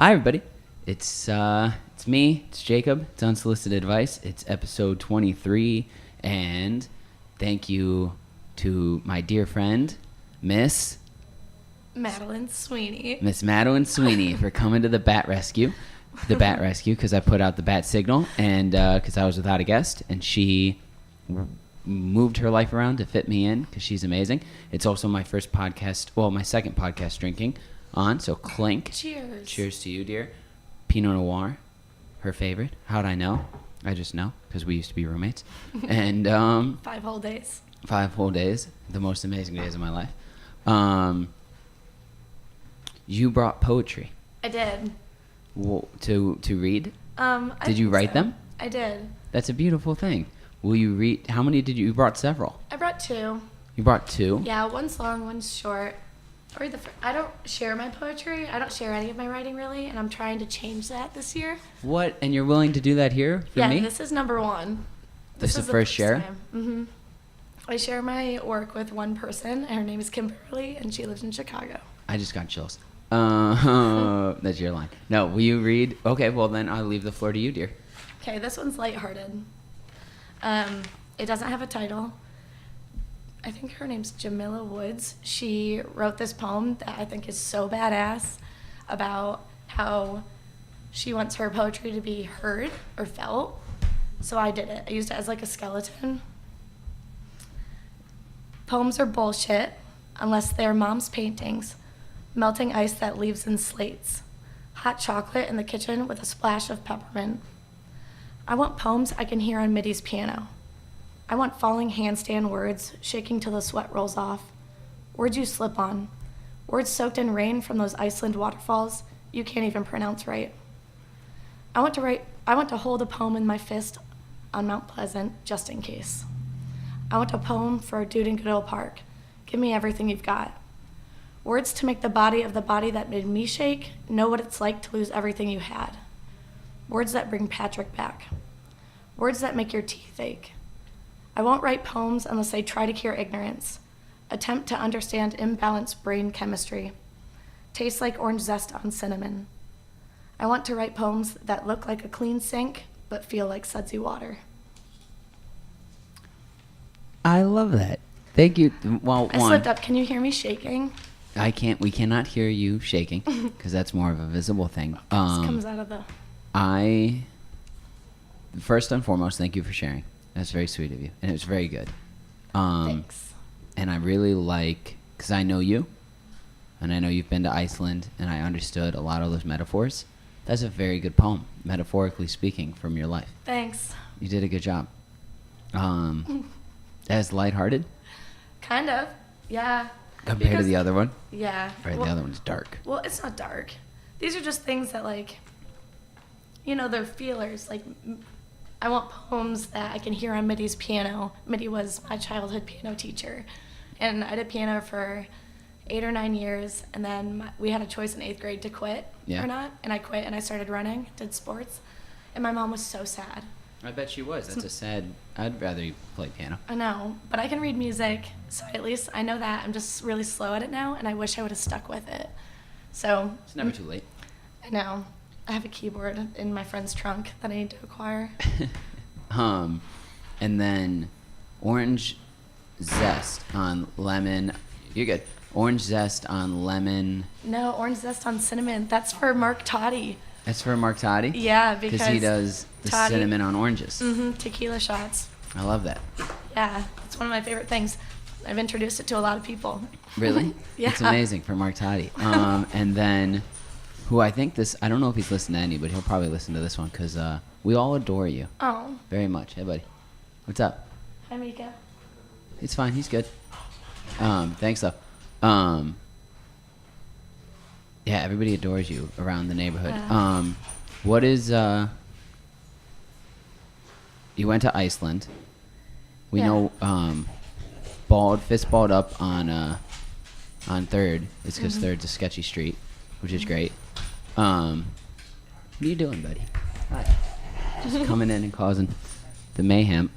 Hi, everybody. It's me. It's Jacob. It's Unsolicited Advice. It's episode 23, and thank you to my dear friend, Miss Madeline Sweeney. Miss Madeline Sweeney for coming to the Bat Rescue. The Bat Rescue, because I put out the bat signal, and because I was without a guest, and she moved her life around to fit me in because she's amazing. It's also my first podcast, well, my second podcast drinking on, so clink. Cheers. Cheers to you, dear. Pinot Noir, her favorite. How'd I know? I just know because we used to be roommates. And 5 whole days. 5 whole days, the most amazing days of my life. You brought poetry. I did. To read? Did you think write so. them? I did. That's a beautiful thing. Will you read? How many did you brought? Several. I brought 2. You brought 2? Yeah, one's long, one's short. I don't share my poetry. I don't share any of my writing, really, and I'm trying to change that this year. What? And you're willing to do that here for me? Yeah, this is number 1. This is the first share? Mm-hmm. I share my work with one person, and her name is Kimberly, and she lives in Chicago. I just got chills. That's your line. No, will you read? Okay, well then I'll leave the floor to you, dear. Okay, this one's lighthearted. It doesn't have a title. I think her name's Jamila Woods. She wrote this poem that I think is so badass about how she wants her poetry to be heard or felt. So I did it. I used it as like a skeleton. Poems are bullshit unless they're mom's paintings. Melting ice that leaves in slates. Hot chocolate in the kitchen with a splash of peppermint. I want poems I can hear on Middy's piano. I want falling handstand words, shaking till the sweat rolls off. Words you slip on. Words soaked in rain from those Iceland waterfalls you can't even pronounce right. I want to hold a poem in my fist on Mount Pleasant, just in case. I want a poem for a dude in Goodell Park. Give me everything you've got. Words to make the body of the body that made me shake know what it's like to lose everything you had. Words that bring Patrick back. Words that make your teeth ache. I won't write poems unless I try to cure ignorance. Attempt to understand imbalanced brain chemistry. Taste like orange zest on cinnamon. I want to write poems that look like a clean sink but feel like sudsy water. I love that. Thank you. Well, I slipped up. Can you hear me shaking? I can't. We cannot hear you shaking because that's more of a visible thing. This comes out of the... First and foremost, thank you for sharing. That's very sweet of you, and it was very good. Thanks. And I really like, because I know you, and I know you've been to Iceland, and I understood a lot of those metaphors. That's a very good poem, metaphorically speaking, from your life. Thanks. You did a good job. As lighthearted? Kind of, yeah. Compared to the other one? Yeah. Right, the other one's dark. Well, it's not dark. These are just things that, like, they're feelers. Like, I want poems that I can hear on Middy's piano. Middy was my childhood piano teacher. And I did piano for 8 or 9 years, and then we had a choice in 8th grade to quit or not. And I quit, and I started running, did sports. And my mom was so sad. I bet she was. That's a sad... I'd rather you play piano. I know, but I can read music, so at least I know that. I'm just really slow at it now, and I wish I would have stuck with it. So... It's never too late. I know. I have a keyboard in my friend's trunk that I need to acquire. And then orange zest on lemon. You're good. Orange zest on lemon. No, orange zest on cinnamon. That's for Mark Toddy. That's for Mark Toddy? Yeah, because he does the Toddy, cinnamon on oranges. Mm-hmm, tequila shots. I love that. Yeah, it's one of my favorite things. I've introduced it to a lot of people. Really? Yeah. It's amazing for Mark Toddy. And then, who I think I don't know if he's listened to any, but he'll probably listen to this one because we all adore you. Oh. Very much. Hey, buddy. What's up? Hi, Mika. It's fine. He's good. Thanks, though. Yeah, everybody adores you around the neighborhood. What is... You went to Iceland. We know fist balled up on 3rd. It's because 3rd's a sketchy street, which is great. What are you doing, buddy? Hi. Just coming in and causing the mayhem.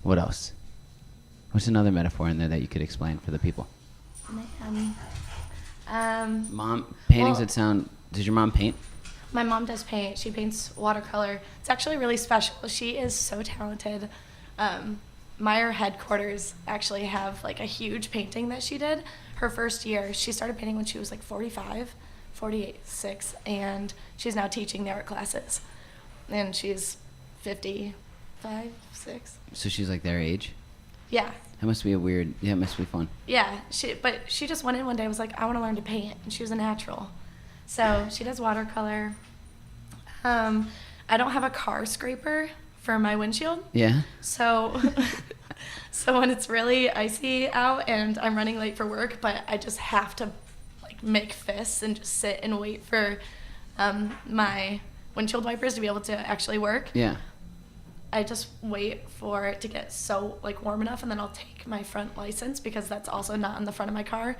What else? What's another metaphor in there that you could explain for the people? Mayhem. Mom, paintings well, that sound... Does your mom paint? My mom does paint. She paints watercolor. It's actually really special. She is so talented. Meyer headquarters actually have like a huge painting that she did. Her first year, she started painting when she was like 45, 48, 6, and she's now teaching the art classes. And she's 55, 6. So she's like their age? Yeah. That must be it must be fun. Yeah, but she just went in one day and was like, I want to learn to paint, and she was a natural. So she does watercolor. I don't have a car scraper for my windshield. Yeah? So when it's really icy out and I'm running late for work, but I just have to like make fists and just sit and wait for my windshield wipers to be able to actually work. Yeah. I just wait for it to get so like warm enough, and then I'll take my front license, because that's also not on the front of my car,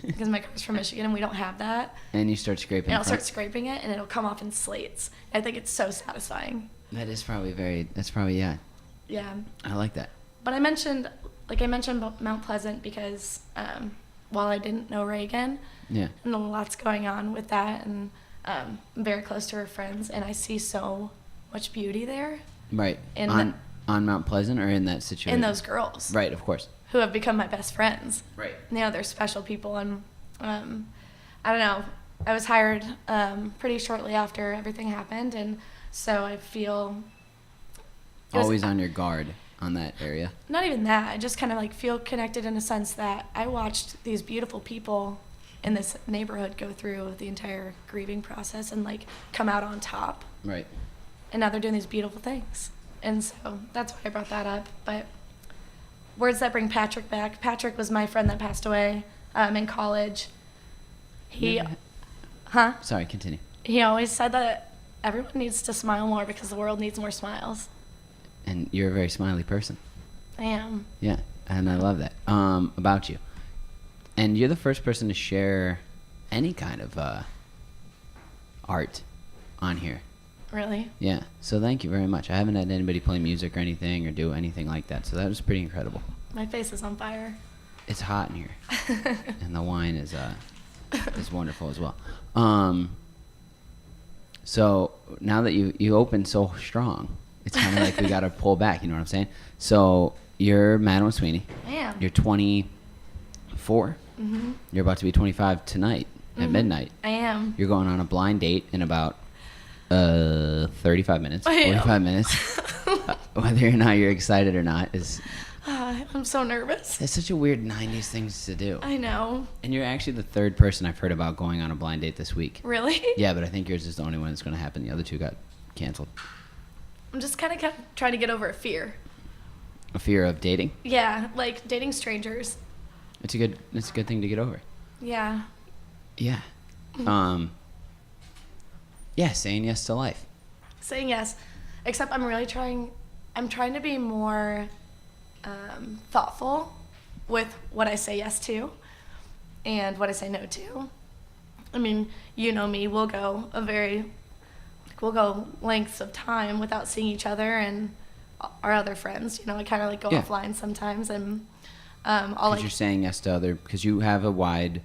because my car's from Michigan and we don't have that. And you start scraping. And I'll start scraping it, and it'll come off in slates. I think it's so satisfying. That's probably yeah. Yeah. I like that. But I mentioned Mount Pleasant because while I didn't know Reagan, Yeah. and a lot's going on with that, and I'm very close to her friends, and I see so much beauty there. Right. On Mount Pleasant, or in that situation? In those girls. Right, of course. Who have become my best friends. Right. You know, they're special people, and I don't know. I was hired pretty shortly after everything happened, and so I feel Always on your guard on that area. Not even that. I just kind of like feel connected in a sense that I watched these beautiful people in this neighborhood go through the entire grieving process and like come out on top. Right. And now they're doing these beautiful things. And so that's why I brought that up. But words that bring Patrick back. Patrick was my friend that passed away in college. Sorry, continue. He always said that everyone needs to smile more because the world needs more smiles. And you're a very smiley person. I am. Yeah, and I love that about you. And you're the first person to share any kind of art on here. Really? Yeah, so thank you very much. I haven't had anybody play music or anything or do anything like that, so that was pretty incredible. My face is on fire. It's hot in here, and the wine is wonderful as well. So now that you opened so strong, it's kind of like we got to pull back. You know what I'm saying? So you're Madeline Sweeney. I am. You're 24. Mm-hmm. You're about to be 25 tonight at midnight. I am. You're going on a blind date in about 35 minutes, 45 minutes. Whether or not you're excited or not is... I'm so nervous. It's such a weird 90s thing to do. I know. And you're actually the third person I've heard about going on a blind date this week. Really? Yeah, but I think yours is the only one that's going to happen. The other two got canceled. I'm just kind of trying to get over a fear. A fear of dating? Yeah, like dating strangers. It's a good thing to get over. Yeah. Yeah. Yeah, saying yes to life. Saying yes. Except I'm trying to be more thoughtful with what I say yes to and what I say no to. I mean, you know me, we'll go lengths of time without seeing each other and our other friends. You know, I kind of like go offline sometimes, and I'll like. You're saying yes to because you have a wide,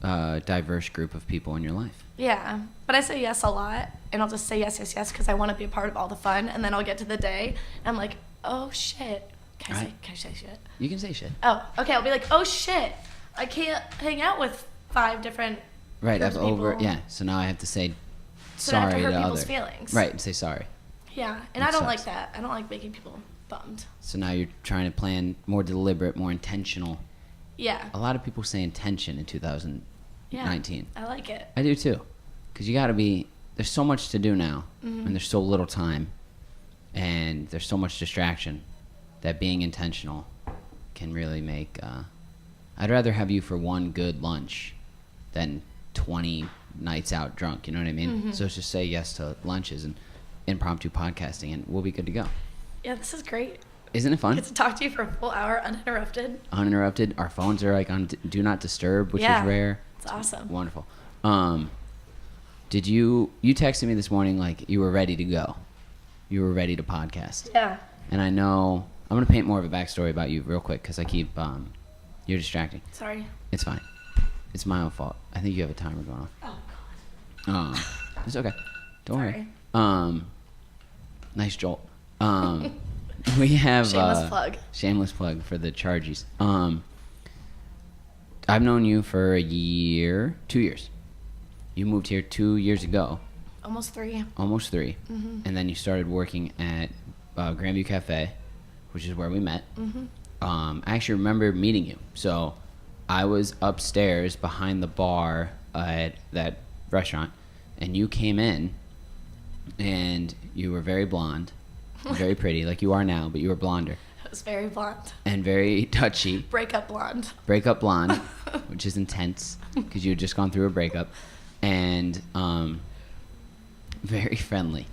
diverse group of people in your life. Yeah, but I say yes a lot, and I'll just say yes because I want to be a part of all the fun, and then I'll get to the day, and I'm like, oh shit. Can I say shit? You can say shit. Oh, okay. I'll be like, oh shit, I can't hang out with 5 different. Right, I've so now I have to say so I have sorry to hurt to people's others. Feelings. Right, and say sorry. Yeah, and I don't like that. I don't like making people bummed. So now you're trying to plan more deliberate, more intentional. Yeah. A lot of people say intention in 2019. Yeah, I like it. I do too. Because you got to be, there's so much to do now, and there's so little time, and there's so much distraction that being intentional can really make, I'd rather have you for one good lunch than 20 nights out drunk, you know what I mean? Mm-hmm. So just say yes to lunches and impromptu podcasting, and we'll be good to go. Yeah, this is great. Isn't it fun? I get to talk to you for a full hour uninterrupted. Uninterrupted. Our phones are like on do not disturb, which is rare. It's awesome. Wonderful. Did you texted me this morning like you were ready to go? You were ready to podcast. Yeah. And I know I'm gonna paint more of a backstory about you real quick because I keep you're distracting. Sorry. It's fine. It's my own fault. I think you have a timer going on. Oh, God. It's okay. Don't Sorry. worry. Nice jolt. We have Shameless plug. Shameless plug for the Chargies. I've known you for 2 years. You moved here 2 years ago. Almost 3. Almost 3. Mm-hmm. And then you started working at Grandview Cafe, which is where we met. Mm-hmm. I actually remember meeting you. So I was upstairs behind the bar at that restaurant, and you came in, and you were very blonde, very pretty, like you are now, but you were blonder. It was very blonde. And very touchy. Breakup blonde. Breakup blonde, which is intense, because you had just gone through a breakup. And very friendly.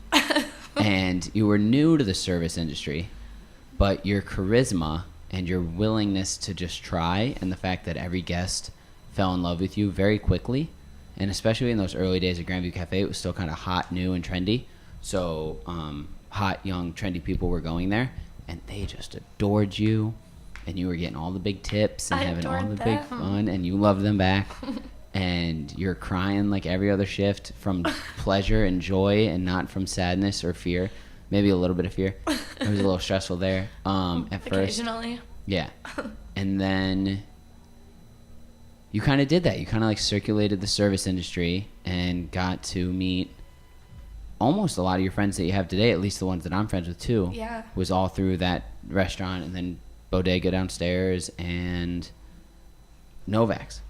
And you were new to the service industry, but your charisma and your willingness to just try, and the fact that every guest fell in love with you very quickly, and especially in those early days at Grandview Cafe, it was still kind of hot, new, and trendy. So hot, young, trendy people were going there, and they just adored you, and you were getting all the big tips and having all the big fun, and you loved them back. And you're crying like every other shift from pleasure and joy, and not from sadness or fear. Maybe a little bit of fear. It was a little stressful there at first. Occasionally. Yeah. And then you kind of did that. You kind of like circulated the service industry and got to meet almost a lot of your friends that you have today, at least the ones that I'm friends with too. Yeah. Was all through that restaurant, and then Bodega downstairs, and Novak's.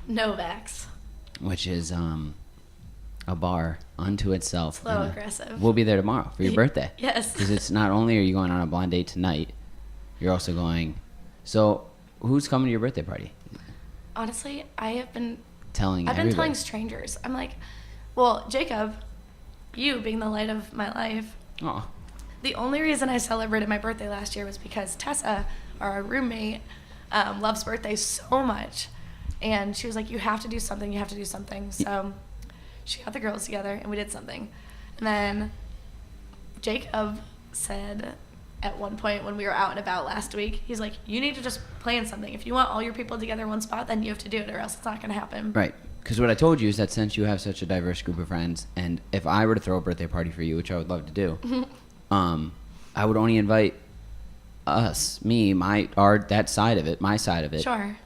Which is a bar unto itself. It's a little aggressive. We'll be there tomorrow for your birthday. Yes. Because it's not only are you going on a blind date tonight, you're also going. So, who's coming to your birthday party? Honestly, I've been telling strangers. I'm like, well, Jacob, you being the light of my life. Oh. The only reason I celebrated my birthday last year was because Tessa, our roommate, loves birthdays so much. And she was like, you have to do something. So she got the girls together, and we did something. And then Jacob said at one point when we were out and about last week, he's like, you need to just plan something. If you want all your people together in one spot, then you have to do it, or else it's not going to happen. Right. Because what I told you is that since you have such a diverse group of friends, and if I were to throw a birthday party for you, which I would love to do, I would only invite us, me, that side of it, my side of it. Sure.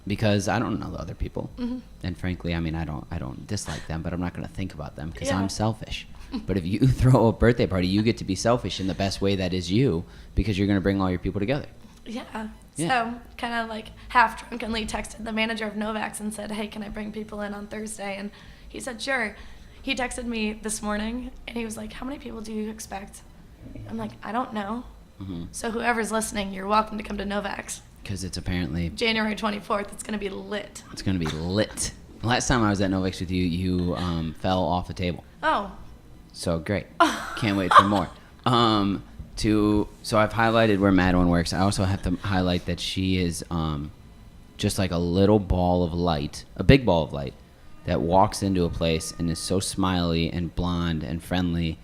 Because I don't know the other people, Mm-hmm. and frankly, I mean, I don't dislike them, but I'm not going to think about them because Yeah. I'm selfish. But if you throw a birthday party, you get to be selfish in the best way that is you, because you're going to bring all your people together. Yeah. Yeah. So kind of like half drunkenly texted the manager of Novak's and said, hey, can I bring people in on Thursday? And he said, sure. He texted me this morning, and he was like, how many people do you expect? I'm like, I don't know. Mm-hmm. So whoever's listening, you're welcome to come to Novak's. Because it's apparently January 24th. It's going to be lit. It's going to be lit. Last time I was at Novak's with you, you fell off a table. Oh. So great. Can't wait for more. So I've highlighted where Madeline works. I also have to highlight that she is just like a little ball of light, a big ball of light, that walks into a place and is so smiley and blonde and friendly,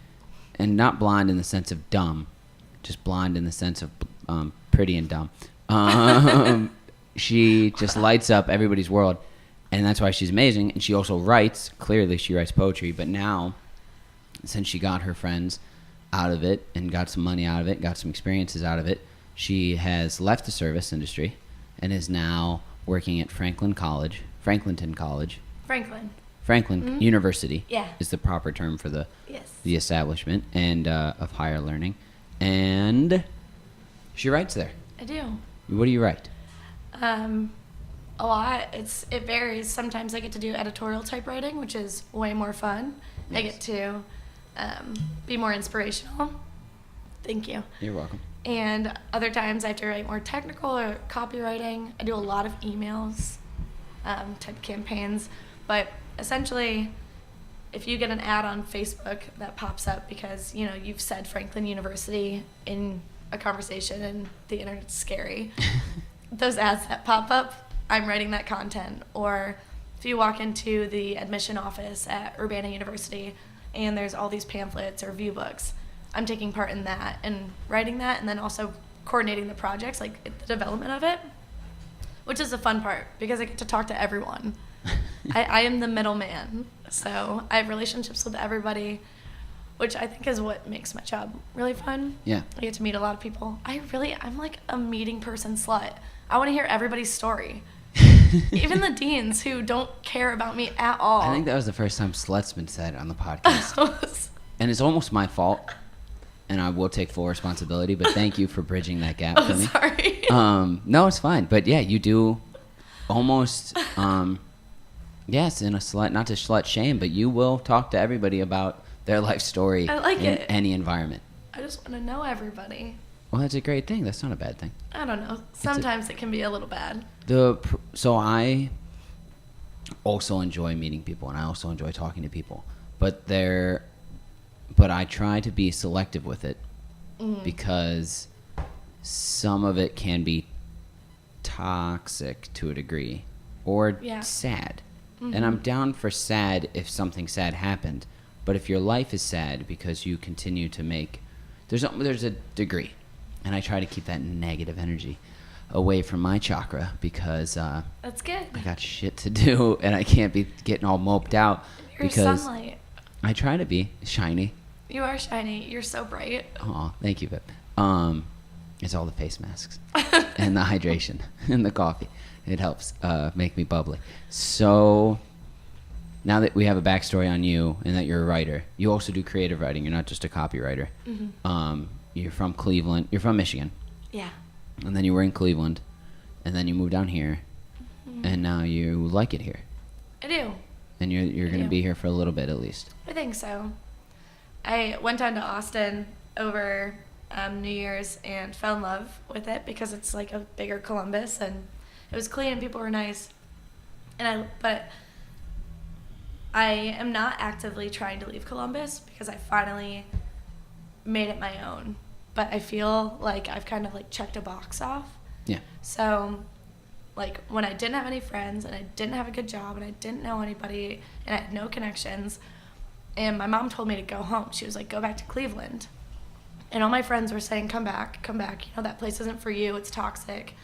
and not blonde in the sense of dumb, just blonde in the sense of pretty and dumb. She just lights up everybody's world, and that's why she's amazing. And she also writes. Clearly, she writes poetry. But now, since she got her friends out of it and got some money out of it, got some experiences out of it, she has left the service industry and is now working at Franklin Mm-hmm. University. Yeah. Is the proper term for the Yes. the establishment and of higher learning, and she writes there. I do. What do you write? A lot. It varies. Sometimes I get to do editorial type writing, which is way more fun. Yes. I get to be more inspirational. Thank you. You're welcome. And other times I have to write more technical or copywriting. I do a lot of emails, type campaigns. But essentially, if you get an ad on Facebook that pops up because, you've said Franklin University in a conversation and the internet's scary, those ads that pop up, I'm writing that content. Or if you walk into the admission office at Urbana University and there's all these pamphlets or view books, I'm taking part in that and writing that, and then also coordinating the projects, like the development of it, which is the fun part because I get to talk to everyone. I am the middleman. So I have relationships with everybody, which I think is what makes my job really fun. Yeah. I get to meet a lot of people. I'm like a meeting person slut. I want to hear everybody's story. Even the deans who don't care about me at all. I think that was the first time slut's been said on the podcast. And it's almost my fault, and I will take full responsibility, but thank you for bridging that gap for me. Sorry. No, it's fine. But yeah, you do almost, yes, in a slut, not to slut shame, but you will talk to everybody about their life story I like in it. any environment. I just want to know everybody. Well, that's a great thing. That's not a bad thing. I don't know. Sometimes it can be a little bad. So I also enjoy meeting people, and I also enjoy talking to people, but I try to be selective with it because some of it can be toxic to a degree or sad. And I'm down for sad if something sad happened, but if your life is sad because you continue to make there's a degree, and I try to keep that negative energy away from my chakra because That's good. I got shit to do and I can't be getting all moped out. You're because sunlight. I try to be shiny. You are shiny. You're so bright. Oh, thank you, Pip. It's all the face masks and the hydration and the coffee. It helps make me bubbly. So now that we have a backstory on you and that you're a writer, you also do creative writing. You're not just a copywriter. You're from Cleveland. You're from Michigan. Yeah. And then you were in Cleveland, and then you moved down here, and now you like it here. I do. And you're going to be here for a little bit at least. I think so. I went down to Austin over New Year's and fell in love with it because it's like a bigger Columbus, and it was clean and people were nice. But I am not actively trying to leave Columbus because I finally made it my own. But I feel like I've kind of like checked a box off. Yeah. So like when I didn't have any friends and I didn't have a good job and I didn't know anybody and I had no connections, and my mom told me to go home. She was like, go back to Cleveland. And all my friends were saying, come back. You know, that place isn't for you. It's toxic.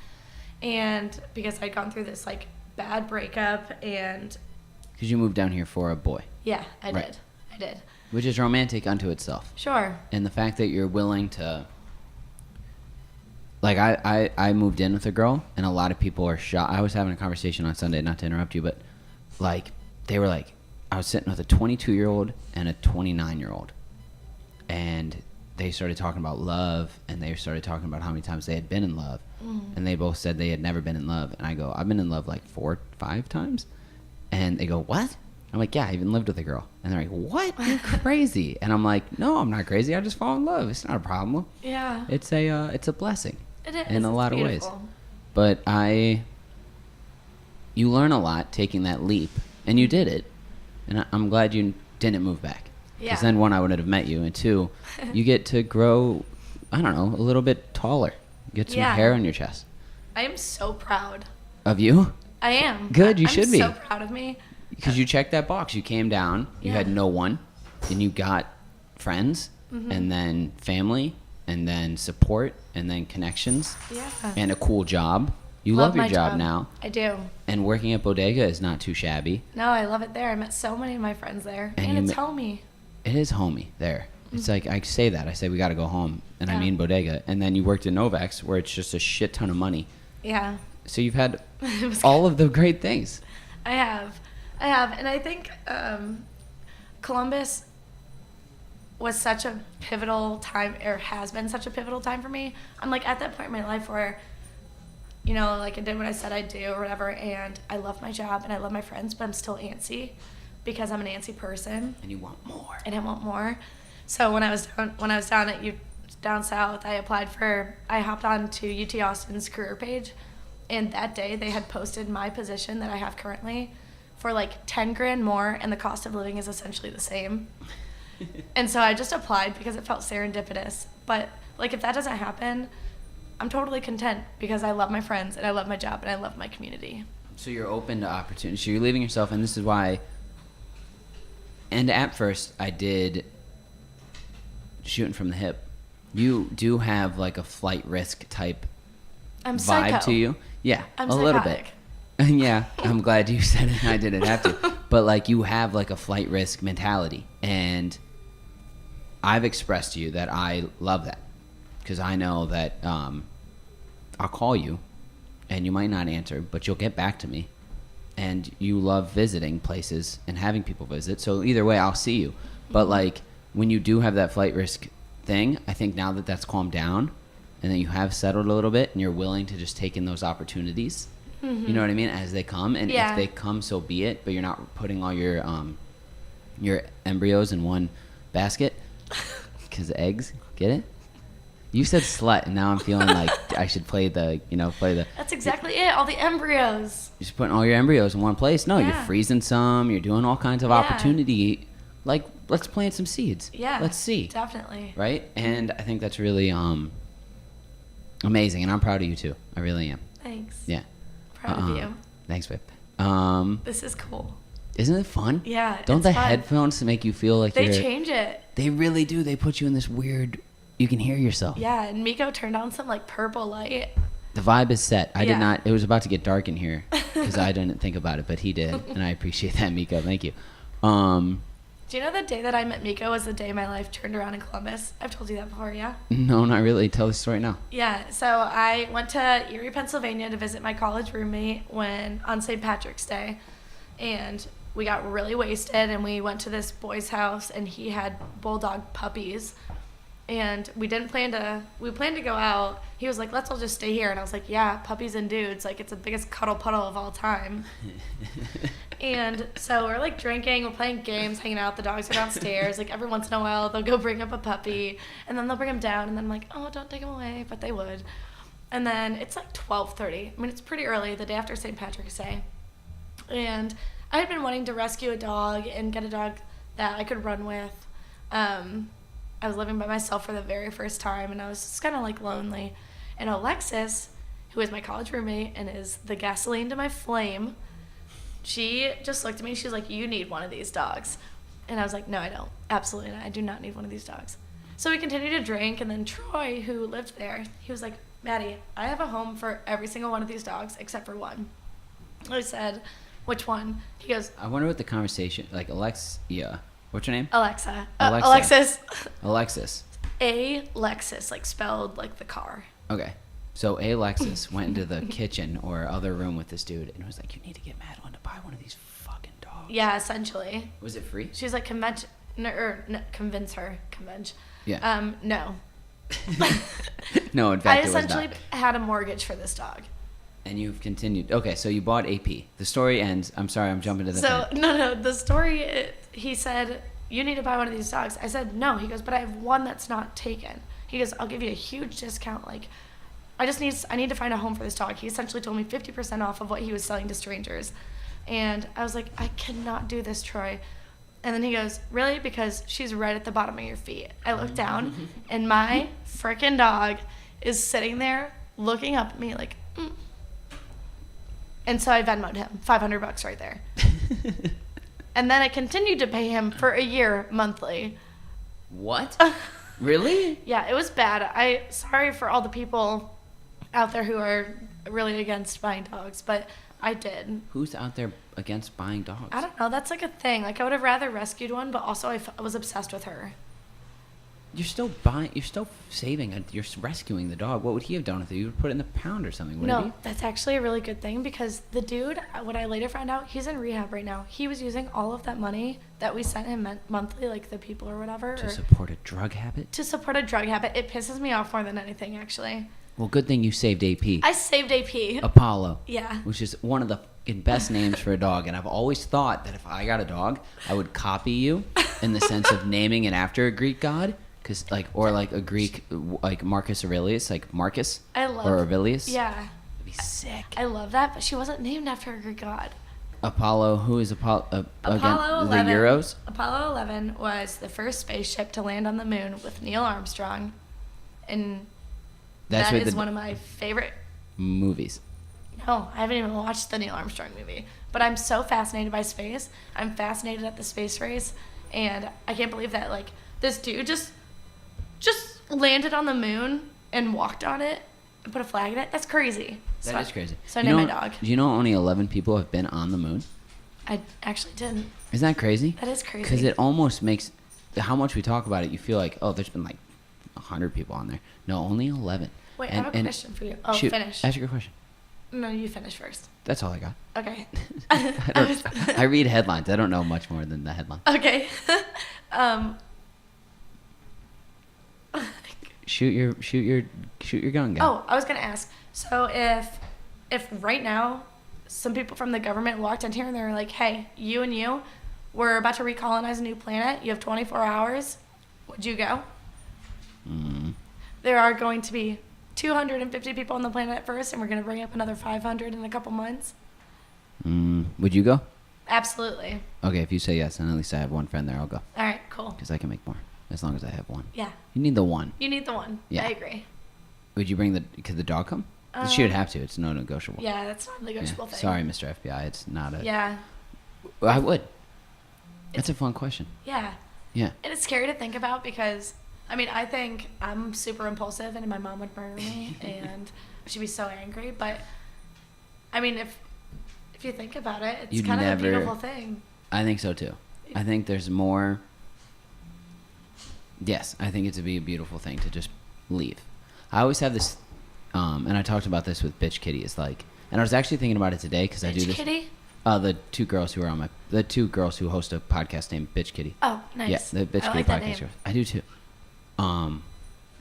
And because I'd gone through this like bad breakup and... Because you moved down here for a boy. Yeah, I did. Which is romantic unto itself. Sure. And the fact that you're willing to... Like, I moved in with a girl, and a lot of people are shocked. I was having a conversation on Sunday, not to interrupt you, but, like, they were like, I was sitting with a 22-year-old and a 29-year-old, and they started talking about love, and they started talking about how many times they had been in love, and they both said they had never been in love. And I go, I've been in love like 4 or 5 times. And they go, what? I'm like, yeah, I even lived with a girl. And they're like, what? You're crazy. And I'm like, no, I'm not crazy. I just fall in love. It's not a problem. Yeah. It's a blessing. It is. In a lot of ways. Beautiful. But you learn a lot taking that leap, and you did it. And I'm glad you didn't move back. Yeah. Because then, 1, I wouldn't have met you, and 2, you get to grow, I don't know, a little bit taller. Get some hair on your chest. I am so proud. Of you? I am. Good, you should be. I'm so proud of me. Because you checked that box. You came down, you had no one, and you got friends, and then family, and then support, and then connections, and a cool job. You love your job now. I do. And working at Bodega is not too shabby. No, I love it there. I met so many of my friends there. And it's homey. It is homey there. It's like, I say that. I say, we got to go home. And I mean Bodega. And then you worked at Novex, where it's just a shit ton of money. Yeah. So you've had all of the great things. I have. And I think Columbus was such a pivotal time, or has been such a pivotal time for me. I'm like at that point in my life where, you know, like I did what I said I'd do or whatever, and I love my job and I love my friends, but I'm still antsy because I'm an antsy person. And you want more. And I want more. So when I was down south, I hopped on to UT Austin's career page, and that day they had posted my position that I have currently for like 10 grand more, and the cost of living is essentially the same. And so I just applied because it felt serendipitous. But like if that doesn't happen, I'm totally content because I love my friends and I love my job and I love my community. So you're open to opportunity. So you're leaving yourself, and this is why. And at first, I did shooting from the hip. You do have like a flight risk type vibe psycho. to you. Yeah, I'm a psychotic. little bit. Yeah, I'm glad you said it. I didn't have to. But, like, you have, like, a flight risk mentality. And I've expressed to you that I love that. Because I know that I'll call you, and you might not answer, but you'll get back to me. And you love visiting places and having people visit. So either way, I'll see you. But, like, when you do have that flight risk thing, I think now that that's calmed down and that you have settled a little bit and you're willing to just take in those opportunities, you know what I mean, as they come. And if they come, so be it. But you're not putting all your embryos in one basket because eggs. Get it? You said slut, and now I'm feeling like I should play the. That's exactly it. All the embryos. You're just putting all your embryos in one place. No, you're freezing some. You're doing all kinds of opportunity. Like, let's plant some seeds. Yeah. Let's see. Definitely. Right? And I think that's really amazing, and I'm proud of you too. I really am. Thanks. Yeah. Proud of you. Thanks, babe. This is cool. Isn't it fun? Yeah. Don't the fun. headphones make you feel like they change it? They really do. They put you in this weird. You can hear yourself. Yeah, and Miko turned on some like purple light. The vibe is set. I did not. It was about to get dark in here because I didn't think about it, but he did, and I appreciate that, Miko. Thank you. Do you know the day that I met Miko was the day my life turned around in Columbus? I've told you that before, yeah? No, not really. Tell the story now. Yeah, so I went to Erie, Pennsylvania to visit my college roommate on St. Patrick's Day. And we got really wasted, and we went to this boy's house, and he had bulldog puppies. And we planned to go out. He was like, let's all just stay here. And I was like, yeah, puppies and dudes. Like, it's the biggest cuddle puddle of all time. And so we're, like, drinking. We're playing games, hanging out. The dogs are downstairs. Like, every once in a while, they'll go bring up a puppy. And then they'll bring him down. And then I'm like, oh, don't take him away. But they would. And then it's, like, 12:30. I mean, it's pretty early, the day after St. Patrick's Day. And I had been wanting to rescue a dog and get a dog that I could run with. I was living by myself for the very first time, and I was just kind of, like, lonely. And Alexis, who is my college roommate and is the gasoline to my flame, she just looked at me. She was like, you need one of these dogs. And I was like, no, I don't. Absolutely not. I do not need one of these dogs. So we continued to drink, and then Troy, who lived there, he was like, Maddie, I have a home for every single one of these dogs except for one. I said, which one? He goes, I wonder what the conversation, like, Alexia. What's your name? Alexa. Alexis. Alexis, like spelled like the car. Okay. So Alexis went into the kitchen or other room with this dude and was like, you need to get Madeline to buy one of these fucking dogs. Yeah, essentially. Was it free? She was like, convince her. Yeah. No. No, in fact, I it was not. essentially had a mortgage for this dog. And you've continued. Okay, so you bought AP. The story ends. I'm sorry, I'm jumping to the thing. No. The story, he said, you need to buy one of these dogs. I said, no. He goes, but I have one that's not taken. He goes, I'll give you a huge discount. Like, I need to find a home for this dog. He essentially told me 50% off of what he was selling to strangers. And I was like, I cannot do this, Troy. And then he goes, really? Because she's right at the bottom of your feet. I look down, and my freaking dog is sitting there looking up at me like, And so I Venmo'd him $500 right there. And then I continued to pay him for a year monthly. What? Really? Yeah, it was bad. Sorry for all the people out there who are really against buying dogs, but I did. Who's out there against buying dogs? I don't know. That's like a thing. Like, I would have rather rescued one, but also I was obsessed with her. You're still saving, you're rescuing the dog. What would he have done with it? You would put it in the pound or something, wouldn't he? No, that's actually a really good thing because the dude, what I later found out, he's in rehab right now. He was using all of that money that we sent him monthly, like the people or whatever. To support a drug habit? To support a drug habit. It pisses me off more than anything, actually. Well, good thing you saved AP. I saved AP. Apollo. Yeah. Which is one of the best names for a dog. And I've always thought that if I got a dog, I would copy you in the sense of naming it after a Greek god. Or a Greek, like Marcus Aurelius, like Marcus. Or Aurelius. Yeah. That'd be sick. I love that, but she wasn't named after a Greek god. Apollo, who is Apollo? Apollo 11. The Euros? Apollo 11 was the first spaceship to land on the moon with Neil Armstrong. And that is one of my favorite movies. No, I haven't even watched the Neil Armstrong movie. But I'm so fascinated by space. I'm fascinated at the space race. And I can't believe that, like, this dude just landed on the moon and walked on it and put a flag in it. That's crazy. That is crazy. So I named my dog. Do you know only 11 people have been on the moon? I actually didn't. Isn't that crazy? That is crazy. Because it almost makes how much we talk about it, you feel like, oh, there's been like 100 people on there. No, only 11. Wait, I have a question for you. Oh, shoot, finish. Ask your question. No, you finish first. That's all I got. Okay. I read headlines. I don't know much more than the headline. Okay. Shoot your gun, guy. Oh, I was gonna ask. So if right now some people from the government walked in here and they were like, "Hey, you and you, we're about to recolonize a new planet. You have 24 hours. Would you go?" There are going to be 250 people on the planet at first, and we're going to bring up another 500 in a couple months. Would you go? Absolutely. Okay, if you say yes, then at least I have one friend there. I'll go. All right, cool. Because I can make more, as long as I have one. Yeah. You need the one. You need the one. Yeah. I agree. Would you bring could the dog come? She would have to. It's no negotiable. Yeah, that's not a negotiable thing. Sorry, Mr. FBI. It's not a... Yeah. I would. That's a fun question. Yeah. Yeah. And it's scary to think about because, I mean, I think I'm super impulsive and my mom would murder me and she'd be so angry. But, I mean, if you think about it, it's kind of a beautiful thing. I think so, too. I think there's more... Yes, I think it's a beautiful thing to just leave. I always have this... and I talked about this with Bitch Kitty. It's like... And I was actually thinking about it today because I do this... Bitch Kitty? The two girls who host a podcast named Bitch Kitty. Oh, nice. Yeah, the Bitch Kitty like that podcast. name. I do too. And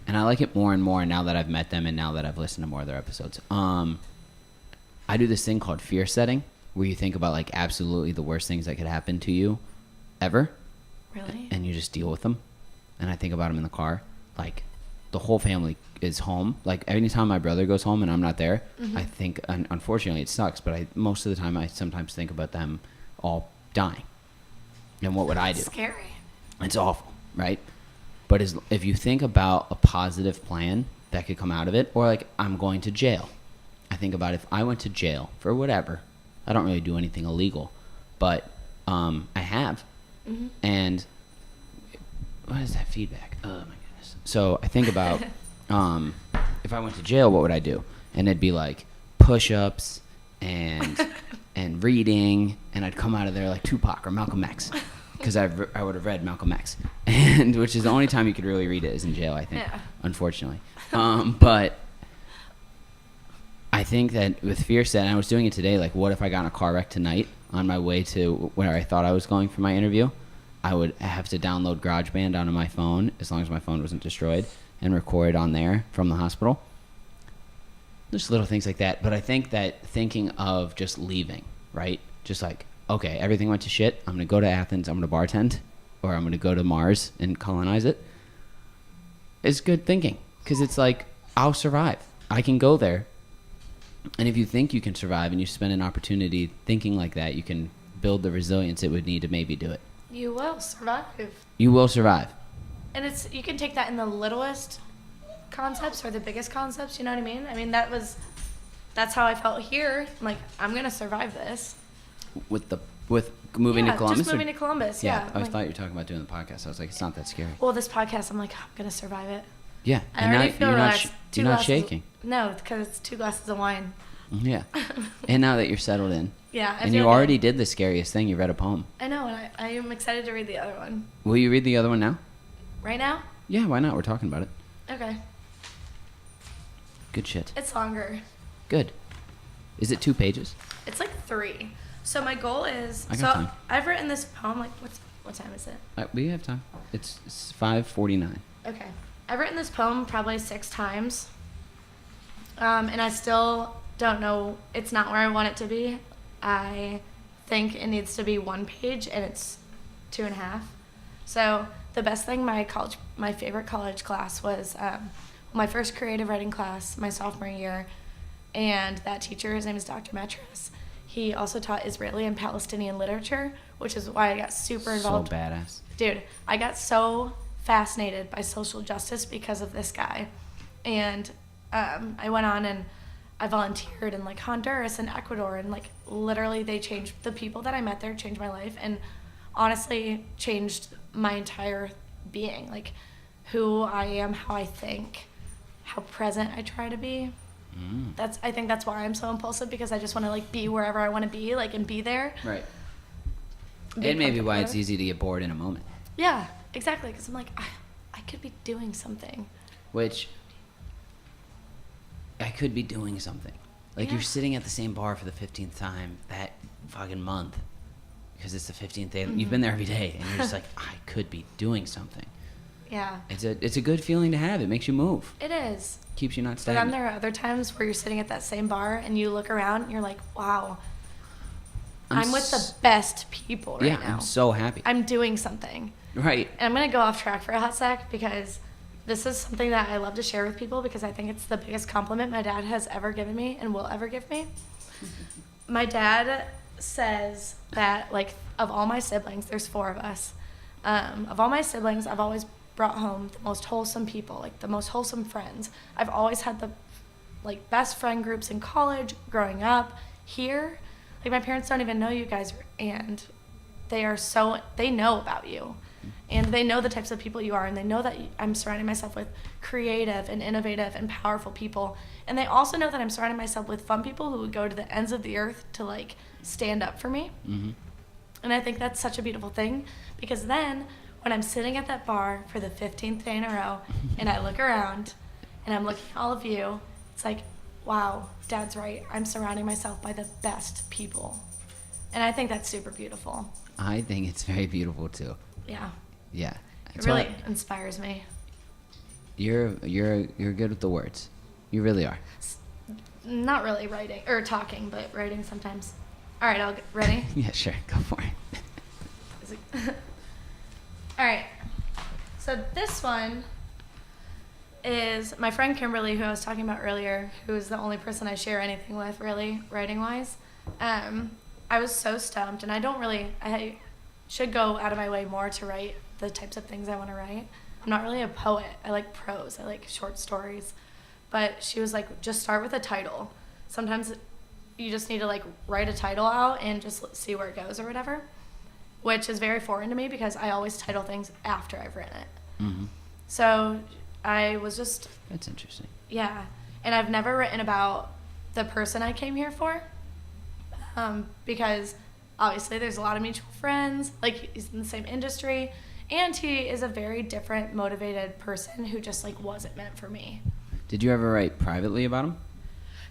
I like it more and more now that I've met them and now that I've listened to more of their episodes. I do this thing called fear setting, where you think about like absolutely the worst things that could happen to you, ever. Really? And you just deal with them. And I think about them in the car, like the whole family is home. Like anytime my brother goes home and I'm not there, I think, unfortunately it sucks, but most of the time I sometimes think about them all dying. And what would I do? Scary. It's awful, right? But if you think about a positive plan that could come out of it, or like I'm going to jail. I think about if I went to jail for whatever. I don't really do anything illegal, but I have. And what is that feedback? Oh my goodness. So I think about if I went to jail, what would I do? And it'd be like push-ups and reading, and I'd come out of there like Tupac or Malcolm X, because I would have read Malcolm X, and which is the only time you could really read it is in jail, I think, unfortunately. But I think that with fear set, and I was doing it today, like what if I got in a car wreck tonight on my way to where I thought I was going for my interview? I would have to download GarageBand onto my phone, as long as my phone wasn't destroyed, and record on there from the hospital. There's little things like that, but I think that thinking of just leaving, right? Just like, okay, everything went to shit. I'm going to go to Athens. I'm going to bartend, or I'm going to go to Mars and colonize it. It's good thinking, because it's like, I'll survive. I can go there. And if you think you can survive and you spend an opportunity thinking like that, you can build the resilience it would need to maybe do it. You will survive. You will survive. And you can take that in the littlest concepts or the biggest concepts, you know what I mean? I mean, that's how I felt here. I'm like, I'm going to survive this. With moving to Columbus? Just moving to Columbus, yeah. I thought you were talking about doing the podcast. I was like, it's not that scary. Well, this podcast, I'm like, I'm going to survive it. Yeah. I already feel relaxed. You're not shaking. No, because it's 2 glasses of wine. Yeah. And now that you're settled in. Yeah. And you already did the scariest thing. You read a poem. I know, and I am excited to read the other one. Will you read the other one now? Right now? Yeah, why not? We're talking about it. Okay. Good shit. It's longer. Good. Is it 2 pages? It's like 3. So my goal is... I got time. I've written this poem, like, what time is it? We have time. It's 5:49. Okay. I've written this poem probably 6 times. And I still don't know, it's not where I want it to be. I think it needs to be 1 page, and it's 2.5. So the best thing, my favorite college class was my first creative writing class, my sophomore year, and that teacher, his name is Dr. Metras. He also taught Israeli and Palestinian literature, which is why I got super involved. So badass. Dude, I got so fascinated by social justice because of this guy. And I went on and I volunteered in like Honduras and Ecuador, and like literally the people that I met there changed my life, and honestly changed my entire being, like who I am, how I think, how present I try to be. I think that's why I'm so impulsive, because I just want to like be wherever I want to be, like, and be there. Right. Be And maybe why comfortable it's with it. easy to get bored in a moment. Yeah, exactly. Because I'm like, I could be doing something. Which, I could be doing something. Like, Yeah. you're sitting at the same bar for the 15th time that fucking month. Because it's the 15th day. You've been there every day. And you're just like, I could be doing something. Yeah. It's a good feeling to have. It makes you move. It is. Keeps you not But then stagnant. there are other times where you're sitting at that same bar and you look around and you're like, wow, I'm with the best people right now. I'm so happy. I'm doing something. Right. And I'm going to go off track for a hot sec, because this is something that I love to share with people, because I think it's the biggest compliment my dad has ever given me and will ever give me. My dad says that, like, of all my siblings, there's 4 of us. Of all my siblings, I've always brought home the most wholesome people, like the most wholesome friends. I've always had the, like, best friend groups in college, growing up, here. Like, my parents don't even know you guys, and they know about you. And they know the types of people you are, and they know that I'm surrounding myself with creative and innovative and powerful people. And they also know that I'm surrounding myself with fun people who would go to the ends of the earth to, like, stand up for me. Mm-hmm. And I think that's such a beautiful thing, because then when I'm sitting at that bar for the 15th day in a row and I look around and I'm looking at all of you, it's like, wow, Dad's right. I'm surrounding myself by the best people. And I think that's super beautiful. I think it's very beautiful too. Yeah. Yeah. It really inspires me. You're good with the words. You really are. Not really writing or talking, but writing sometimes. All right, I'll get ready. Yeah, sure. Go for it. Is it- All right. So this one is my friend Kimberly, who I was talking about earlier, who is the only person I share anything with, really, writing-wise. I was so stumped, and I should go out of my way more to write the types of things I want to write. I'm not really a poet. I like prose. I like short stories. But she was like, just start with a title. Sometimes you just need to, like, write a title out and just see where it goes or whatever, which is very foreign to me because I always title things after I've written it. Mm-hmm. So I was just... That's interesting. Yeah. And I've never written about the person I came here for, because obviously there's a lot of mutual friends, like, he's in the same industry, and he is a very different, motivated person who just, like, wasn't meant for me. Did you ever write privately about him?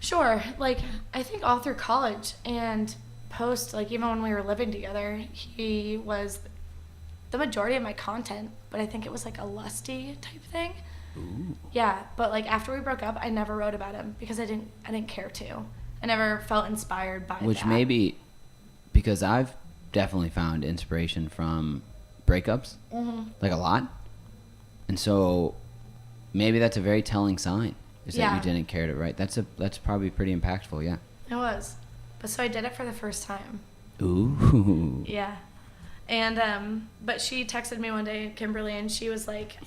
Sure. Like, I think all through college and post, like, even when we were living together, he was the majority of my content, but I think it was, like, a lusty type thing. Ooh. Yeah, but, like, after we broke up, I never wrote about him because I didn't care to. I never felt inspired by Which that. maybe, because I've definitely found inspiration from breakups, like a lot. And so maybe that's a very telling sign, is that Yeah. you didn't care to write. That's probably pretty impactful, yeah. It was. But so I did it for the first time. Ooh. Yeah. And, but she texted me one day, Kimberly, and she was like,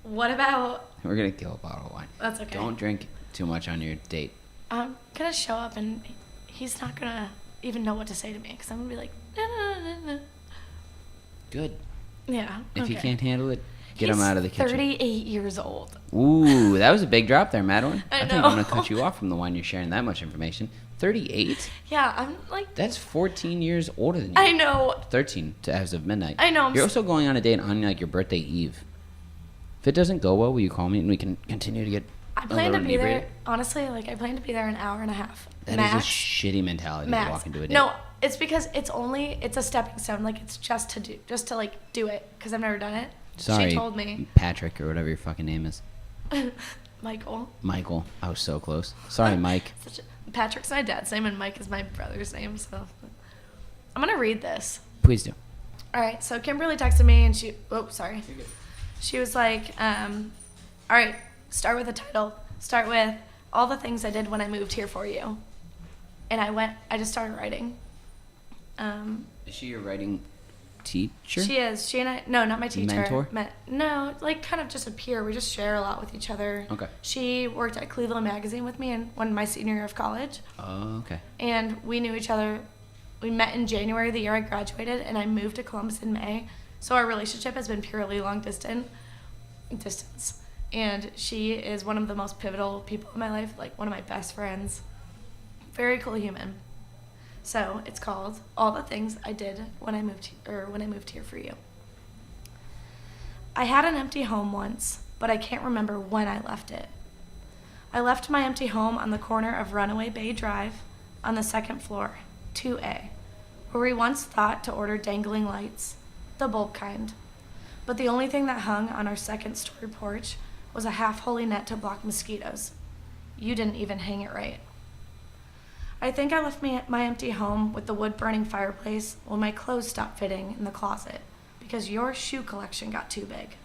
what about... We're going to kill a bottle of wine. That's okay. Don't drink too much on your date. I'm going to show up, and he's not going to even know what to say to me, because I'm going to be like, no. Good. Yeah. If he okay. can't handle it, get him out of the kitchen. He's 38 years old. Ooh, that was a big drop there, Madeline. I think I'm know. going to cut you off from the wine. You're sharing that much information. 38? Yeah, I'm like... That's 14 years older than you. I know. 13 as of midnight. I know, I'm You're s- also going on a date on, like, your birthday eve. If it doesn't go well, will you call me and we can continue to get I a plan to little be there, inebriated? honestly, like, I plan to be there an hour and a half. That is max. a shitty mentality Max. to walk into a date. No, it's because it's a stepping stone. Like, it's just to like do it, because I've never done it. Sorry, She told me. Patrick or whatever your fucking name is. Michael. Michael. I was so close. Sorry, Mike. Patrick's my dad's name and Mike is my brother's name, so. I'm going to read this. Please do. All right, so Kimberly texted me and she was like, all right, start with a title. Start with all the things I did when I moved here for you. And I just started writing. Is she your writing teacher? She is. She and I, no, not my teacher. Mentor? No, like kind of just a peer. We just share a lot with each other. Okay. She worked at Cleveland Magazine with me when my senior year of college. Oh, okay. And we knew each other. We met in January the year I graduated, and I moved to Columbus in May. So our relationship has been purely long distance. and she is one of the most pivotal people in my life, like one of my best friends. Very cool human. So it's called All the Things I Did When I Moved Here for You. I had an empty home once, but I can't remember when I left it. I left my empty home on the corner of Runaway Bay Drive on the second floor, 2A, where we once thought to order dangling lights, the bulb kind. But the only thing that hung on our second-story porch was a half-holy net to block mosquitoes. You didn't even hang it right. I think I left my empty home with the wood-burning fireplace when my clothes stopped fitting in the closet because your shoe collection got too big.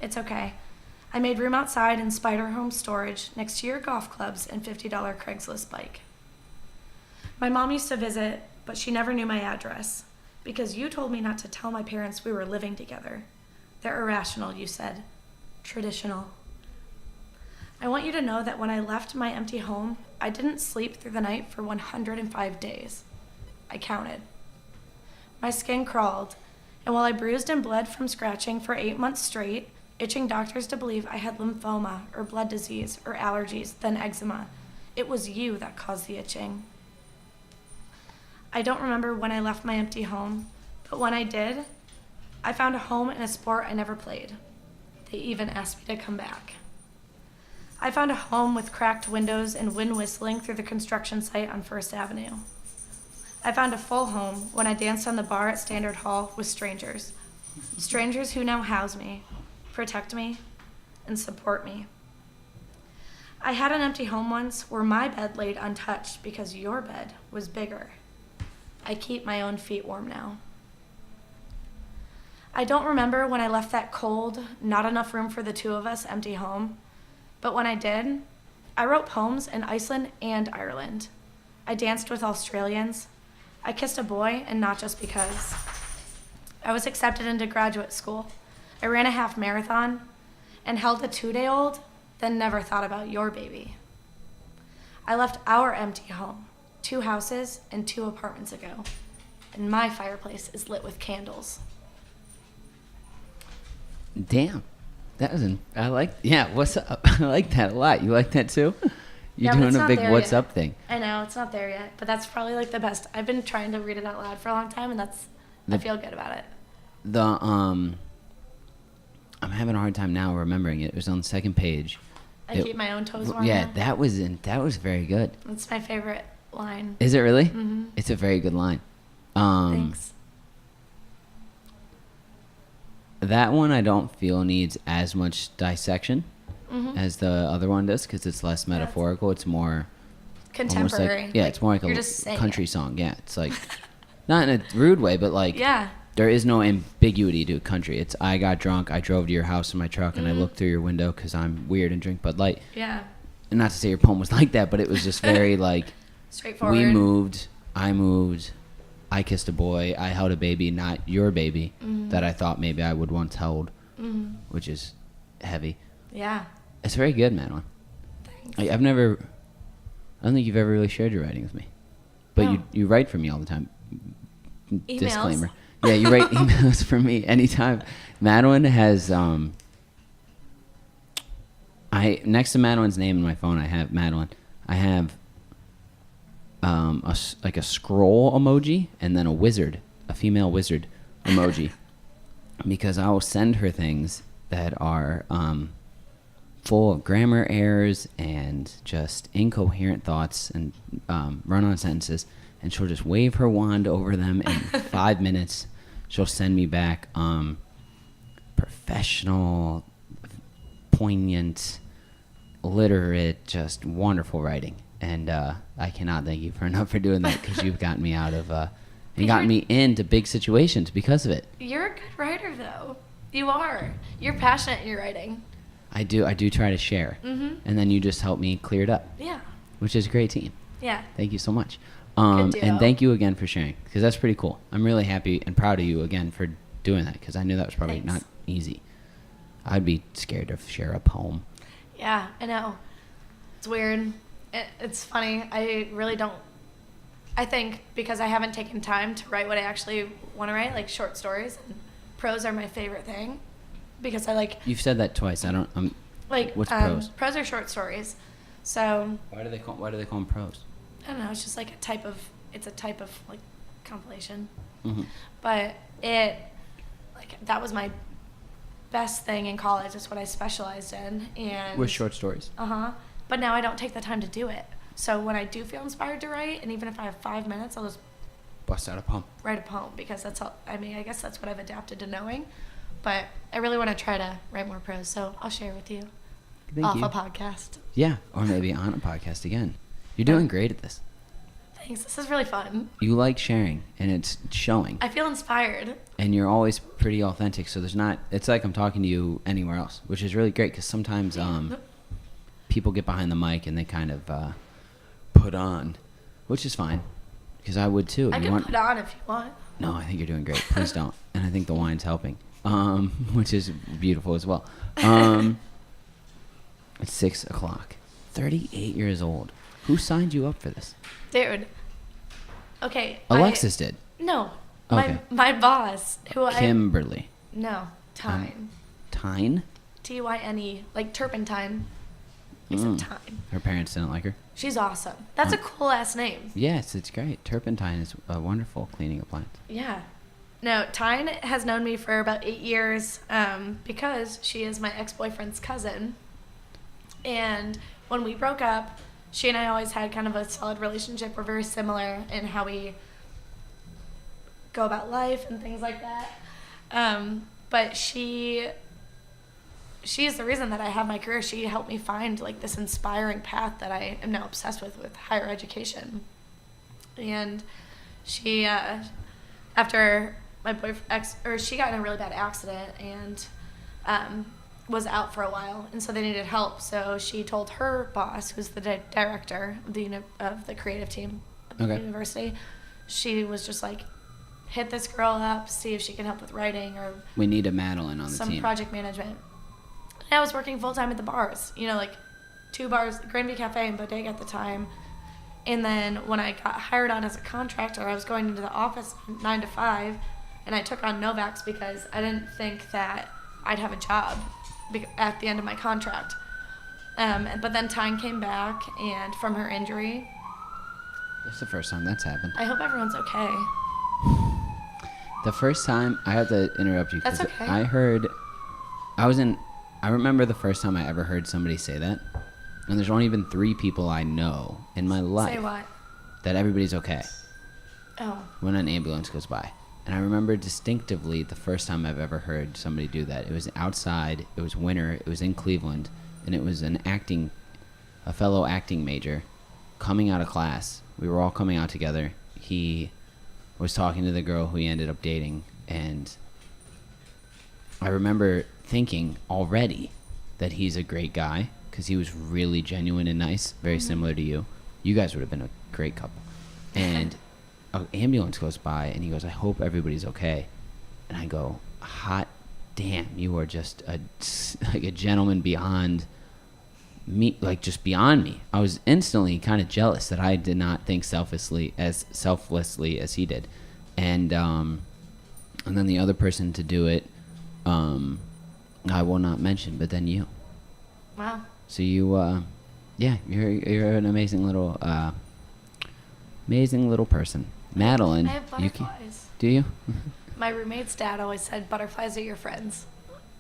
It's okay. I made room outside in Spider Home storage next to your golf clubs and $50 Craigslist bike. My mom used to visit, but she never knew my address because you told me not to tell my parents we were living together. They're irrational, you said. Traditional. I want you to know that when I left my empty home, I didn't sleep through the night for 105 days. I counted. My skin crawled, and while I bruised and bled from scratching for 8 months straight, itching doctors to believe I had lymphoma or blood disease or allergies, then eczema, it was you that caused the itching. I don't remember when I left my empty home, but when I did, I found a home in a sport I never played. They even asked me to come back. I found a home with cracked windows and wind whistling through the construction site on First Avenue. I found a full home when I danced on the bar at Standard Hall with strangers. Strangers who now house me, protect me, and support me. I had an empty home once where my bed laid untouched because your bed was bigger. I keep my own feet warm now. I don't remember when I left that cold, not enough room for the two of us empty home. But when I did, I wrote poems in Iceland and Ireland. I danced with Australians. I kissed a boy, and not just because. I was accepted into graduate school. I ran a half marathon and held a 2-day-old, then never thought about your baby. I left our empty home, 2 houses and 2 apartments ago, and my fireplace is lit with candles. Damn. That was what's up? I like that a lot. You like that too? You're Yeah, but doing it's a not big there what's yet. up thing. I know, it's not there yet, but that's probably like the best. I've been trying to read it out loud for a long time, and I feel good about it. I'm having a hard time now remembering it. It was on the second page. I keep my own toes warm. Yeah, now. that was very good. That's my favorite line. Is it really? Mm-hmm. It's a very good line. Thanks. That one I don't feel needs as much dissection as the other one does because it's less metaphorical. It's more Contemporary. Almost it's more like you're a just saying country it. song. Yeah, it's like not in a rude way, but like Yeah. there is no ambiguity to country. It's I got drunk, I drove to your house in my truck, and I looked through your window because I'm weird and drink Bud Light. Yeah. And not to say your poem was like that, but it was just very like Straightforward. we moved, I moved, I kissed a boy, I held a baby, not your baby that I thought maybe I would once hold, which is heavy. Yeah. It's very good, Madeline. Thanks. I don't think you've ever really shared your writing with me, but No. you write for me all the time. Emails. Disclaimer. Yeah, you write emails for me anytime. Madeline has next to Madeline's name in my phone, I have Madeline. I have a scroll emoji and then a female wizard emoji, because I will send her things that are full of grammar errors and just incoherent thoughts and run-on sentences, and she'll just wave her wand over them in 5 minutes. She'll send me back professional, poignant, literate, just wonderful writing. And I cannot thank you enough for doing that, because you've gotten me out of and gotten me into big situations because of it. You're a good writer, though. You are. You're passionate in your writing. I do try to share, and then you just help me clear it up, Yeah. which is a great team. Yeah. Thank you so much. Good And deal. thank you again for sharing, because that's pretty cool. I'm really happy and proud of you again for doing that, because I knew that was probably Thanks. not easy. I'd be scared to share a poem. Yeah, I know. It's weird. It's funny. I really don't. I think because I haven't taken time to write what I actually want to write, like short stories, and prose are my favorite thing. because I like You've said that twice. I don't. What's prose? Prose are short stories. So Why do they call them prose? I don't know. It's just like a type of like compilation. Mm-hmm. But that was my best thing in college. That's what I specialized in. And With short stories. But now I don't take the time to do it. So when I do feel inspired to write, and even if I have 5 minutes, I'll just Bust out a poem. write a poem, because that's all. I mean, I guess that's what I've adapted to knowing. But I really want to try to write more prose, so I'll share with you off a podcast. Yeah, or maybe on a podcast again. You're doing great at this. Thanks. This is really fun. You like sharing, and it's showing. I feel inspired. And you're always pretty authentic, so it's like I'm talking to you anywhere else, which is really great, because sometimes people get behind the mic and they kind of put on, which is fine, because I would too. I can put on if you want. No, I think you're doing great. Please don't. And I think the wine's helping, which is beautiful as well. It's 6 o'clock. 38 years old. Who signed you up for this? Dude. Okay. Alexis did. No. Okay. My boss, Kimberly. No. Tyne. Tyne? Tyne. Like turpentine. Except Tyne. Her parents didn't like her? She's awesome. That's a cool ass name. Yes, it's great. Turpentine is a wonderful cleaning appliance. Yeah. No, Tyne has known me for about 8 years because she is my ex-boyfriend's cousin. And when we broke up, she and I always had kind of a solid relationship. We're very similar in how we go about life and things like that. But she is the reason that I have my career. She helped me find like this inspiring path that I am now obsessed with higher education. And she, after my she got in a really bad accident and was out for a while, and so they needed help. So she told her boss, who's the director of the creative team at the university, she was just like, hit this girl up, see if she can help with writing or we need a Madeline on the team. Some project management. And I was working full time at the bars, like 2 bars, Granby Cafe and Bodega at the time. And then when I got hired on as a contractor, I was going into the office 9 to 5, and I took on Novaks because I didn't think that I'd have a job at the end of my contract. But then Tyne came back, and from her injury. That's the first time that's happened. I hope everyone's okay. The first time, I have to interrupt you. That's okay. I remember the first time I ever heard somebody say that, and there's only been 3 people I know in my life. Say what? That everybody's okay. Oh. When an ambulance goes by. And I remember distinctively the first time I've ever heard somebody do that. It was outside, it was winter, it was in Cleveland, and it was a fellow acting major coming out of class. We were all coming out together. He was talking to the girl who he ended up dating, and I remember thinking already that he's a great guy because he was really genuine and nice, very similar to you. You guys would have been a great couple. And an ambulance goes by, and he goes, I hope everybody's okay. And I go, hot damn, you are just a gentleman beyond me, like just beyond me. I was instantly kind of jealous that I did not think selflessly as he did. And then the other person to do it, I will not mention, but then you. Wow. So you, you're an amazing little person. Madeline. I have butterflies. Do you? My roommate's dad always said butterflies are your friends.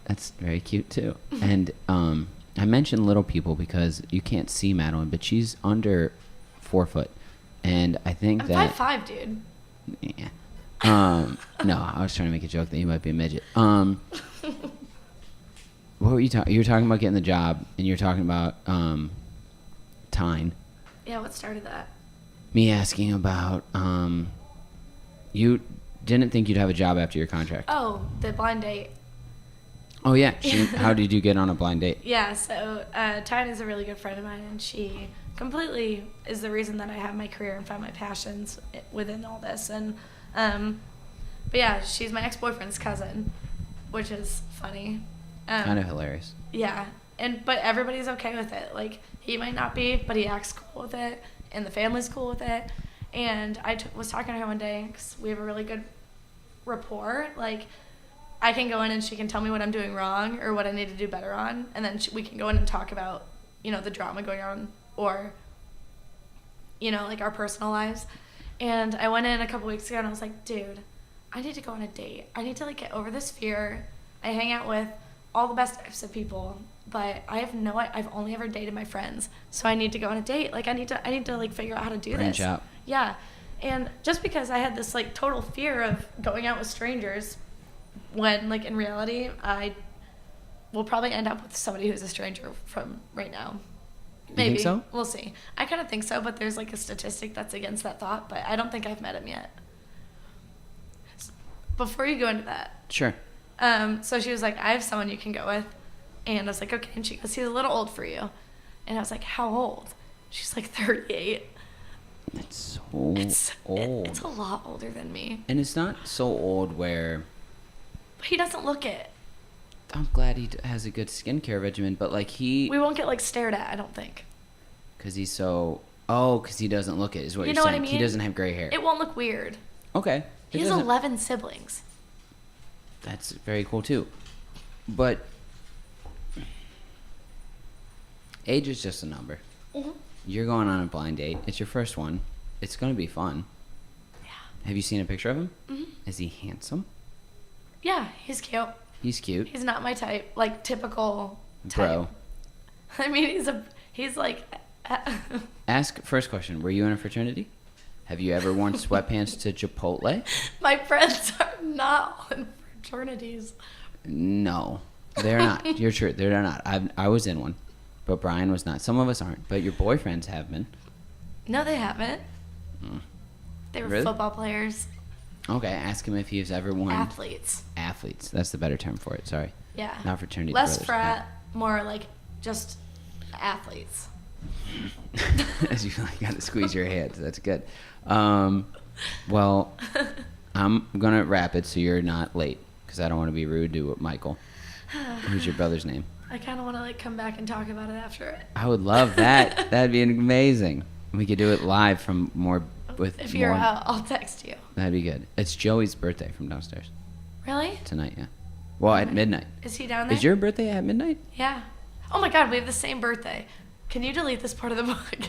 That's very cute too. And I mentioned little people because you can't see Madeline, but she's under 4 foot, and I think I'm 5'5", dude. Yeah. No, I was trying to make a joke that you might be a midget. What were you talking? You were talking about getting the job, and you were talking about Tyne. Yeah, what started that? Me asking about you didn't think you'd have a job after your contract. Oh, the blind date. Oh yeah. How did you get on a blind date? Yeah, so Tyne is a really good friend of mine, and she completely is the reason that I have my career and found my passions within all this. And but yeah, she's my ex-boyfriend's cousin, which is funny. Kind of hilarious. Yeah, but everybody's okay with it. Like, he might not be, but he acts cool with it, and the family's cool with it. And I was talking to her one day because we have a really good rapport. Like, I can go in and she can tell me what I'm doing wrong or what I need to do better on, and then we can go in and talk about, the drama going on or, like our personal lives. And I went in a couple weeks ago and I was like, dude, I need to go on a date. I need to like get over this fear. I hang out with all the best types of people, but I've only ever dated my friends, so I need to go on a date. Like I need to like figure out how to do Branch this. out. Yeah. And just because I had this like total fear of going out with strangers, when like in reality I will probably end up with somebody who's a stranger from right now. Maybe. You think so? We'll see. I kind of think so, but there's like a statistic that's against that thought, but I don't think I've met him yet. Before you go into that. Sure. So she was like, I have someone you can go with. And I was like, okay. And she goes, he's a little old for you. And I was like, how old? She's like 38. It's so Old. It's a lot older than me. And it's not so old where... But he doesn't look it. I'm glad he has a good skincare regimen, but like We won't get like stared at, I don't think. Because he's so... Oh, because he doesn't look it, is what You you're know what saying. I mean? He doesn't have gray hair. It won't look weird. Okay. He has 11 siblings. That's very cool, too. But... Age is just a number. Mm-hmm. You're going on a blind date. It's your first one. It's going to be fun. Yeah. Have you seen a picture of him? Mm-hmm. Is he handsome? Yeah, he's cute. He's cute. He's not my type, like typical type. Bro. I mean, he's like... Ask first question. Were you in a fraternity? Have you ever worn sweatpants to Chipotle? My friends are not in fraternities. No, they're not. You're true. They're not. I was in one, but Brian was not. Some of us aren't, but your boyfriends have been. No, they haven't. They were Really? football players. Okay, ask him if he's ever worn... Athletes. Athletes. That's the better term for it. Sorry. Yeah. Not fraternity Less brothers. frat, more like just athletes. As you like, gotta squeeze your hands. That's good. Well, I'm gonna wrap it so you're not late because I don't want to be rude to Michael. Who's your brother's name? I kind of want to like come back and talk about it after it. I would love that. That'd be amazing. We could do it live from more with. If you're more, out, I'll text you. That'd be good. It's Joey's birthday from downstairs Really? tonight. Yeah. Well, at midnight. Is he down there? Is your birthday at midnight? Yeah. Oh my God, we have the same birthday. Can you delete this part of the podcast?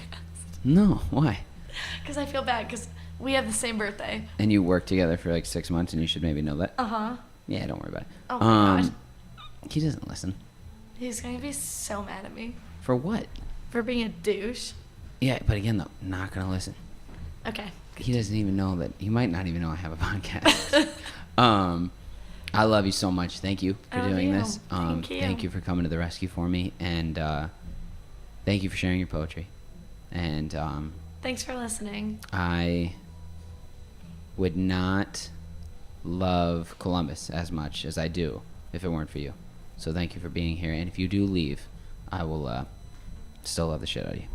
No. Why? Because I feel bad because we have the same birthday. And you worked together for like 6 months, and you should maybe know that. Uh-huh. Yeah, don't worry about it. Oh my gosh. He doesn't listen. He's going to be so mad at me For what? for being a douche. Yeah, but again, though, not gonna listen. Okay. He doesn't even know that. He might not even know I have a podcast. I love you so much. Thank you for I love doing you. this. Thank you. For coming to the rescue for me, and thank you for sharing your poetry. And Thanks for listening. I would not love Columbus as much as I do if it weren't for you. So thank you for being here. And if you do leave, I will still love the shit out of you.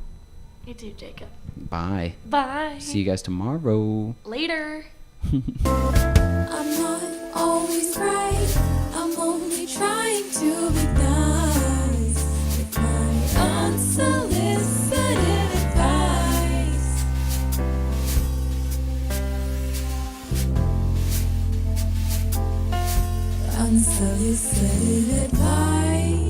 You too, Jacob. Bye. Bye. See you guys tomorrow. Later. I'm not always right. I'm only trying to be nice with my unsolicited advice. Unsolicited advice.